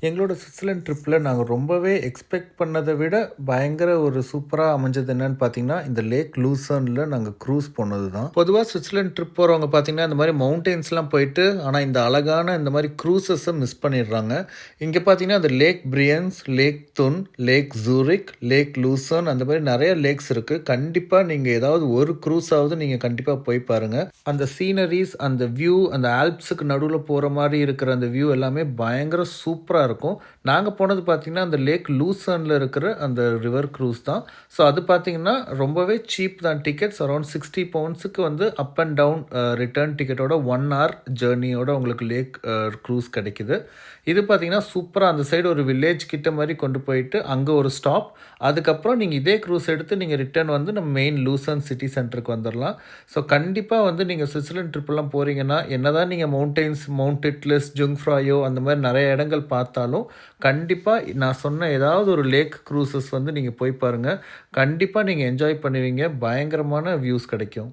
எங்களோட ஸ்விட்சர்லேண்ட் ட்ரிப்பில நாங்க ரொம்பவே எக்ஸ்பெக்ட் பண்ணத விட பயங்கர ஒரு சூப்பரா அமைஞ்சது என்னன்னு பார்த்தீங்கன்னா, இந்த லேக் லூசர்ன்ல நாங்க க்ரூஸ் போனது தான். பொதுவா ஸ்விட்சர்லேண்ட் ட்ரிப் போறவங்க பார்த்தீங்கன்னா, இந்த மாரி மவுண்டெயின்ஸ்லாம் போயிட்டு, ஆனா இந்த அழகான இந்த மாரி க்ரூசஸ மிஸ் பண்ணிடுறாங்க. இங்க பார்த்தீங்கன்னா, அந்த lake Brienz, lake Thun, lake Zurich, lake Lucerne அந்த மாரி நெறைய லேக்ஸ் இருக்கு. கண்டிப்பா நீங்க ஏதாவது ஒரு க்ரூஸாவது நீங்க கண்டிப்பா போய் பாருங்க. அந்த சீனரீஸ், அந்த வியூ, அந்த ஆல்ப்ஸுக்கு நடுவுல போற மாரி இருக்கிற அந்த வியூ எல்லாமே பயங்கர சூப்பரா இருக்கும். நாங்க போனது பார்த்தீங்கன்னா, அந்த லேக் லூசர்ன்ல இருக்கிற அந்த ரிவர் க்ரூஸ் தான். ஸோ அது பார்த்தீங்கன்னா, ரொம்பவே சீப் தான் டிக்கெட்ஸ். அரவுண்ட் 60 பவுண்ட்ஸுக்கு வந்து அப் அண்ட் டவுன் ரிட்டர்ன் டிக்கெட்டோட 1 ஹவர் ஜர்னியோட உங்களுக்கு லேக் க்ரூஸ் கிடைக்குது. இது பார்த்தீங்கன்னா, சூப்பரா அந்த சைடு ஒரு வில்லேஜ் கிட்ட மாரி கொண்டு போயிட்டு, அங்க ஒரு ஸ்டாப். அதுக்கப்புறம் நீங்க இதே க்ரூஸ் எடுத்து நீங்க ரிட்டர்ன் வந்து நம்ம மெயின் லூசர்ன் சிட்டி சென்டருக்கு வந்துரலாம். ஸோ கண்டிப்பா வந்து நீங்க ஸ்விட்சர்லேண்ட் ட்ரிப்லாம் போறீங்கன்னா, என்னதான் நீங்க மவுண்டெயின்ஸ், மவுண்ட் டிட்லிஸ், ஜுங்ஃப்ராயோ அந்த மாரி நெறைய இடங்கள் பார்த்தாலும், கண்டிப்பா நான் சொன்ன ஏதாவது ஒரு லேக் க்ரூசஸ் வந்து நீங்க போய் பாருங்க. கண்டிப்பா நீங்க என்ஜாய் பண்ணுவீங்க. பயங்கரமான வியூஸ் கிடைக்கும்.